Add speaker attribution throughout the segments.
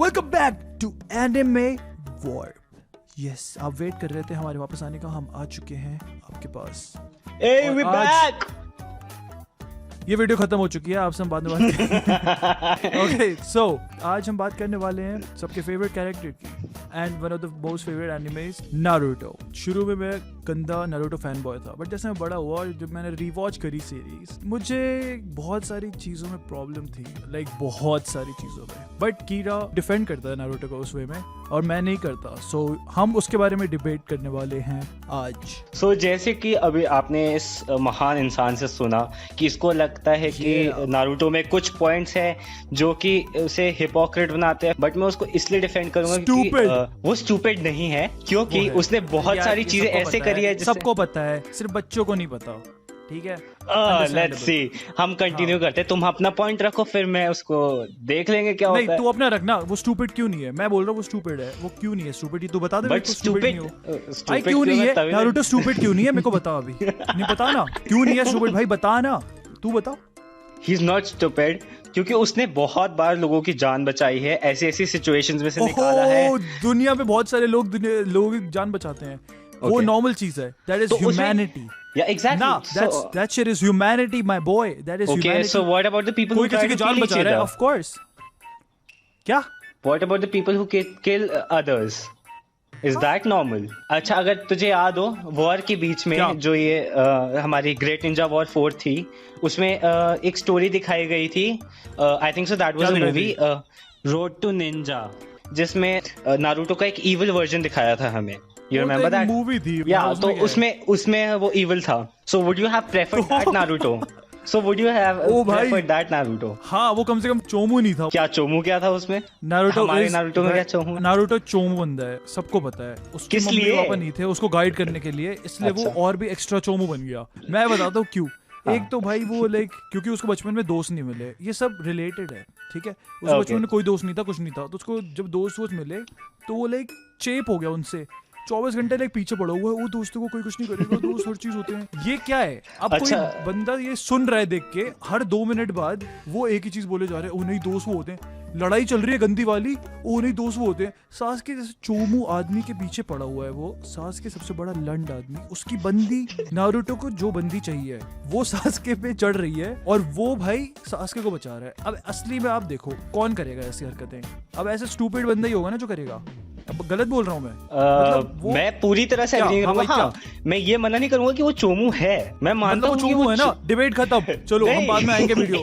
Speaker 1: Welcome back to Anime Warp. Yes, आप wait कर रहे थे हमारे वापस आने का, हम आ चुके हैं आपके पास।
Speaker 2: Hey, we back!
Speaker 1: ये वीडियो खत्म हो चुकी है, आपसे हम बाद में बात करेंगे। ओके, सो आज हम बात करने वाले हैं सबके फेवरेट कैरेक्टर की and one of the most favourite animes Naruto. शुरू में मैं गंदा नारुतो फैन बॉय था, बट जैसे मैं बड़ा हुआ और जब मैंने रीवॉच करी सीरीज, मुझे बहुत सारी चीजों में प्रॉब्लम थी, लाइक बहुत सारी चीजों में। बट कीरा डिफेंड करता है नारुतो को उस वे में और मैं नहीं करता, सो हम उसके बारे में डिबेट करने वाले हैं आज।
Speaker 2: सो जैसे कि अभी आपने इस महान इंसान से सुना कि इसको लगता है कि नारुतो में कुछ पॉइंट्स हैं जो कि उसे हिपोक्रेट बनाते हैं, बट मैं उसको इसलिए डिफेंड करूंगा कि वो स्टूपिड नहीं है, क्योंकि उसने बहुत सारी चीजें ऐसे करी है
Speaker 1: सबको पता है, सिर्फ बच्चों को नहीं पता। ठीक है,
Speaker 2: लेट्स सी, हम कंटिन्यू करते हैं। तुम अपना पॉइंट रखो, फिर मैं उसको देख लेंगे क्या होता है।
Speaker 1: नहीं, तू अपना रखना। वो स्टूपिड क्यों नहीं है? मैं बोल रहा हूँ वो स्टूपिड है। वो क्यों नहीं है स्टूपिड? तू बता दे।
Speaker 2: बट स्टूपिड
Speaker 1: क्यों नहीं है? नारुतो स्टूपिड क्यों नहीं है? मेरे को बता अभी। नहीं पता ना क्यों नहीं है स्टूपिड? भाई बता ना, तू बता।
Speaker 2: ही इज नॉट स्टूपिड क्योंकि उसने बहुत बार लोगों की जान बचाई है, ऐसी ऐसी सिचुएशंस में से निकाला है।
Speaker 1: दुनिया में बहुत सारे लोगों की जान बचाते हैं, वो नॉर्मल चीज है। That is humanity.
Speaker 2: Yeah, exactly.
Speaker 1: Nah, that shit is humanity, my boy. That is humanity.
Speaker 2: Okay, so what about the people who try to kill each other?
Speaker 1: Of course. क्या?
Speaker 2: What about the people who kill others? Is that normal? अच्छा, अगर तुझे याद हो war के बीच में जो ये हमारी ग्रेट निंजा वॉर 4 थी, उसमें एक स्टोरी दिखाई गई थी। I think so that was a movie, Road to Ninja, जिसमें नारुतो का एक इविल वर्जन दिखाया था हमें। You remember that?
Speaker 1: मूवी थी।
Speaker 2: तो उसमें वो evil था। So would you have preferred that Naruto? So would you have preferred that Naruto?
Speaker 1: हाँ, वो कम से कम चोमू नहीं था।
Speaker 2: क्या चोमू क्या था उसमें?
Speaker 1: हमारे
Speaker 2: नारुतो में क्या चोमू?
Speaker 1: नारुतो चोमू बंदा है, सबको पता है। उसके मम्मी पापा नहीं थे उसको गाइड करने के लिए, इसलिए वो और भी एक्स्ट्रा चोमू बन गया। मैं बताता हूँ क्यों। एक तो भाई वो लाइक क्योंकि उसको बचपन में दोस्त नहीं मिले, ये सब रिलेटेड है। ठीक है, उसको बचपन में कोई दोस्त नहीं था, कुछ नहीं था, तो उसको जब दोस्त मिले तो वो लाइक चेप हो गया उनसे। 24 घंटे लाइक पीछे पड़ा हुआ है, वो दोस्तों को कोई कुछ नहीं करेगा, दोस्त हर चीज होते हैं। ये क्या है? अब कोई बंदा ये सुन रहा है देख के, हर 2 मिनट बाद वो एक ही चीज बोले जा रहे हैं, ओ नहीं दोस्त वो होते हैं। लड़ाई चल रही है गंदी वाली, ओ नहीं दोस्त वो होते हैं। सास के जैसे चोमू आदमी के पीछे पड़ा हुआ है वो, सास के सबसे बड़ा लंड आदमी। उसकी बंदी नारुतो को जो बंदी चाहिए वो सास के पे चढ़ रही है और वो भाई सासके को बचा रहा है। अब असली में आप देखो कौन करेगा ऐसी हरकतें? अब ऐसे स्टूपिड बंदा ही होगा ना जो करेगा। अब गलत बोल रहा हूँ मैं?
Speaker 2: मतलब मैं पूरी तरह से एग्री करूंगा। हाँ, मैं ये मना नहीं करूंगा कि वो चोमू है, मैं मानता हूँ
Speaker 1: चोमू है ना। डिबेट खत्म, चलो हम बाद में आएंगे वीडियो।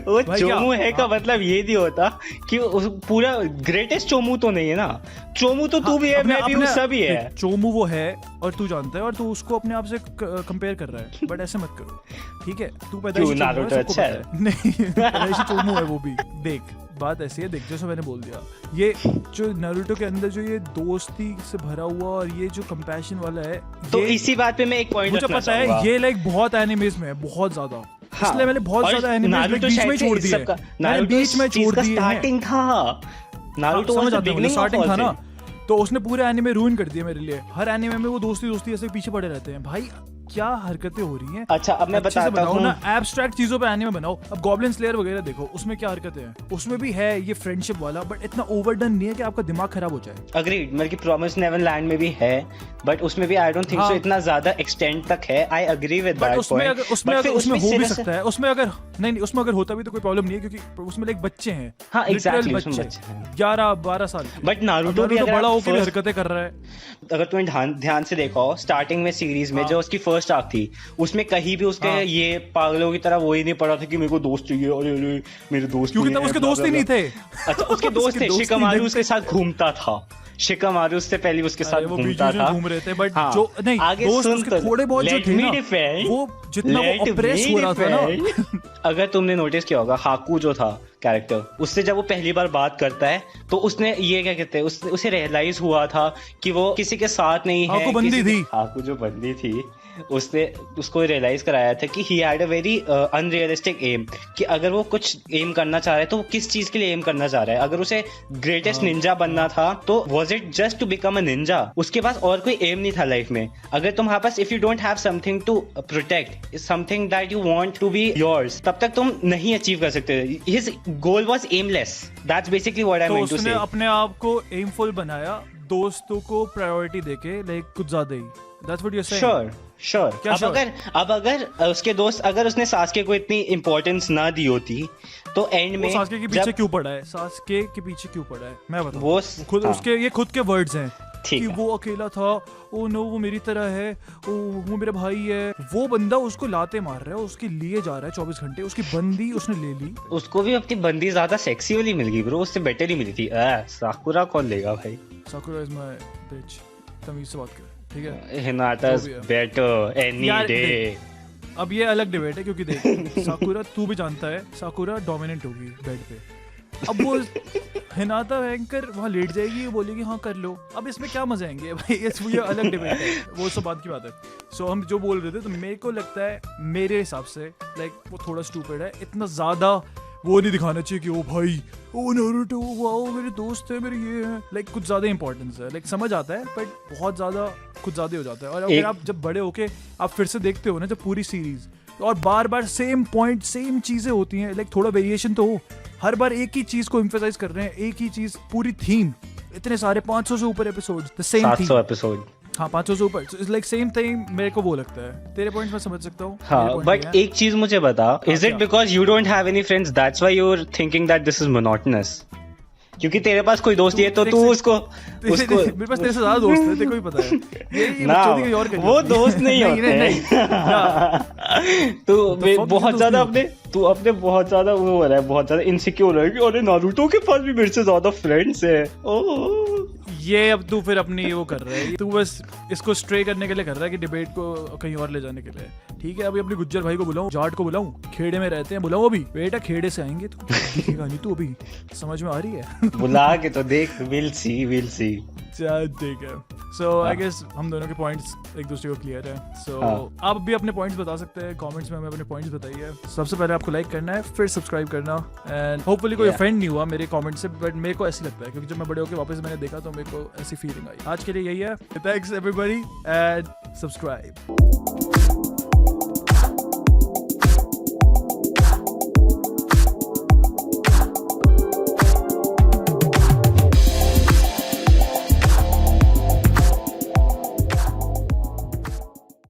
Speaker 2: वो चोमू है का मतलब ये नहीं होता कि पूरा ग्रेटेस्ट चोमू तो नहीं है ना। चोमू तो तू भी है, मैं भी हूँ, सभी है।
Speaker 1: चोमू वो है और तू जानता है, और तू उसको अपने आप से कंपेयर कर रहा है, बट ऐसे मत करो। ठीक है, तू पैदाइशी
Speaker 2: नारुतो अच्छा है
Speaker 1: नहीं, पैदाइशी चोमू है वो भी। देख बात ऐसी है, देख जैसे मैंने बोल दिया, ये जो नारुतो के अंदर जो ये दोस्ती से भरा हुआ और ये जो कंपैशन वाला है,
Speaker 2: तो इसी बात पे मैं एक पॉइंट
Speaker 1: मुझे पता है ये लाइक बहुत एनिमेज में है, बहुत ज्यादा। इसलिए मैंने बहुत ज्यादा एनिमेज बीच में छोड़ दिए। मैंने बीच में छोड़ दिए।
Speaker 2: स्टार्टिंग था नारुतो,
Speaker 1: समझ आता है, स्टार्टिंग था ना, तो उसने पूरे एनिमे रूइन कर दिया मेरे लिए। हर एनिमे में वो दोस्ती ऐसे पीछे पड़े रहते हैं। भाई क्या हरकतें हो रही हैं? अच्छा, अब मैं बताता हूँ ना, एब्स्ट्रैक्ट चीजों पे एनिमे बनाओ। अब गॉब्लिन स्लेयर वगैरह देखो, उसमें क्या हरकतें हैं? उसमें भी है ये फ्रेंडशिप वाला, बट इतना ओवरडन नहीं है कि आपका दिमाग खराब हो जाए।
Speaker 2: अग्रीड, मतलब कि प्रॉमिस नेवरलैंड में भी है, बट उसमें भी आई डोंट थिंक सो इतना ज्यादा एक्सटेंड तक है। I agree with that point.
Speaker 1: उसमें हो भी सकता है, उसमें अगर नहीं, उसमें अगर होता भी तो कोई प्रॉब्लम नहीं है, क्योंकि उसमें लाइक बच्चे हैं।
Speaker 2: हाँ, एग्जैक्टली,
Speaker 1: बच्चे 11-12 साल।
Speaker 2: बट नारुतो भी
Speaker 1: बड़ा होकर हरकतें कर रहा है।
Speaker 2: अगर तुमने ध्यान से देखा हो, स्टार्टिंग में सीरीज में जो उसकी फर्स्ट आर्क थी, उसमें कहीं भी उसके ये पागलों की तरह वो ही नहीं पड़ा था कि मेरे को दोस्त चाहिए, अरे मेरे दोस्त,
Speaker 1: क्योंकि तब उसके दोस्त ही नहीं थे।
Speaker 2: अच्छा, उसके दोस्त थे, शिकामारू उसके साथ घूमता था। शिकामारू उससे पहले उसके साथ घूमता था,
Speaker 1: घूम रहे थे, बट जो नहीं आगे दोस्त उसके थोड़े बहुत जो थे ना, वो जितना वो ऑप्रेस हो रहा था ना।
Speaker 2: अगर तुमने नोटिस किया होगा, हाकू जो था कैरेक्टर, उससे जब वो पहली बार बात करता है तो उसने ये क्या कहते हैं, उसे रियलाइज हुआ था कि वो किसी के साथ नहीं है। हाकू जो बंदी थी उसने उसको रियलाइज कराया था कि he had a very unrealistic aim, कि अगर वो कुछ एम करना चाह रहा है तो वो किस चीज के लिए एम करना चाह रहा है। अगर उसे ग्रेटेस्ट निंजा बनना था तो was it just to become a ninja? उसके पास और कोई एम नहीं था लाइफ में। अगर तुम्हारे पास if you don't have something to protect, something that you want to be yours, तब तक तुम नहीं अचीव कर सकते। His goal was aimless. That's basically what I
Speaker 1: तो
Speaker 2: meant to
Speaker 1: उसने
Speaker 2: say.
Speaker 1: अपने आप को एमफुल बनाया, दोस्तों को प्रायोरिटी देके, लाइक कुछ ज्यादा ही. That's what you're saying.
Speaker 2: Sure. अब अगर उसके दोस्त, अगर उसने सास्के को इतनी इम्पोर्टेंस ना दी होती तो एंड में
Speaker 1: सास्के के पीछे क्यों पड़ा है? सास्के के पीछे क्यों पड़ा है? मैं बताऊं. वो खुद उसके, ये खुद के वर्ड्स हैं कि वो अकेला था, ओ नो वो मेरी तरह है, ओ वो मेरा भाई है. वो बंदा उसको लाते मार रहा है, उसके लिए जा रहा है 24 घंटे. उसकी बंदी उसने ले ली.
Speaker 2: उसको भी अपनी बंदी ज्यादा सेक्सी वाली मिल गई ब्रो, उससे बेटर ही मिली थी. साकुरा कौन लेगा भाई?
Speaker 1: साकुरा इज माय बिच. तमीज से बात कर, ठीक है?
Speaker 2: हिनाटा's better any day.
Speaker 1: अब ये अलग डिबेट है क्योंकि देख साकुरा तू भी जानता है साकुरा डोमिनेंट होगी बेड पे. अब वो हिनाता भयंकर वहाँ लेट जाएगी, वो बोलेगी हाँ कर लो. अब इसमें क्या मजा आएंगे भाई? ये अलग डिबेट है, वो सब बात की बात है. सो हम जो बोल रहे थे, तो मेरे को लगता है मेरे हिसाब से लाइक वो थोड़ा स्टूपिड है. इतना ज्यादा वो नहीं दिखाना चाहिए कि ओ भाई ओ नारुतो वाओ मेरे दोस्त है मेरे ये है. लाइक कुछ ज्यादा इंपॉर्टेंस है. लाइक समझ आता है बट बहुत ज्यादा कुछ ज्यादा हो जाता है. और अगर आप जब बड़े होके आप फिर से देखते हो ना जब पूरी सीरीज, और बार बार सेम पॉइंट सेम चीजें होती हैं, लाइक थोड़ा वेरिएशन तो हो. हर बार एक ही चीज को एम्फेसाइज कर रहे हैं, एक ही चीज, पूरी थीम. इतने सारे 500 से ऊपर episode, the same theme.
Speaker 2: 700 episode.
Speaker 1: हाँ 500 से ऊपर. It's like same thing. मेरे को वो लगता है. तेरे पॉइंट्स मैं समझ सकता हूँ.
Speaker 2: हाँ बट एक चीज मुझे बता, is it because you don't have any friends that's why you are thinking that this is monotonous? क्योंकि तेरे पास कोई दोस्त नहीं है तो तू उसको
Speaker 1: मेरे पास तेरे से ज्यादा दोस्त है, तेरे को ही पता है. ये
Speaker 2: ना
Speaker 1: और
Speaker 2: वो दोस्त नहीं होते. तू बहुत ज्यादा अपने बहुत ज्यादा वो हो रहा है, बहुत ज्यादा इनसिक्योर है कि अरे नारुतो के पास भी मेरे से ज्यादा फ्रेंड्स है.
Speaker 1: ये अब तू फिर अपनी वो कर रहा है, तू बस इसको स्ट्रे करने के लिए कर रहा है कि डिबेट को कहीं और ले जाने के लिए. ठीक है, अभी अपने गुज्जर भाई को बुलाऊं, जाट को बुलाऊं, खेड़े में रहते हैं, बुलाऊं. अभी बेटा खेड़े से आएंगे तो दिखेगा नहीं. तू अभी समझ में आ रही है?
Speaker 2: बुला के तो देख. Will see.
Speaker 1: चल ठीक है. सो आई गेस हम दोनों के पॉइंट्स एक दूसरे को क्लियर है. सो आप भी अपने पॉइंट्स बता सकते हैं कमेंट्स में, हमें अपने पॉइंट्स बताइए. सबसे पहले आपको लाइक करना है, फिर सब्सक्राइब करना. एंड होपफुली कोई ऑफेंड नहीं हुआ मेरे कमेंट से, बट मेरे को ऐसी लगता है क्योंकि जब मैं बड़े होकर वापस मैंने देखा तो मेरे को ऐसी फीलिंग आई. आज के लिए यही है. Thanks everybody and subscribe.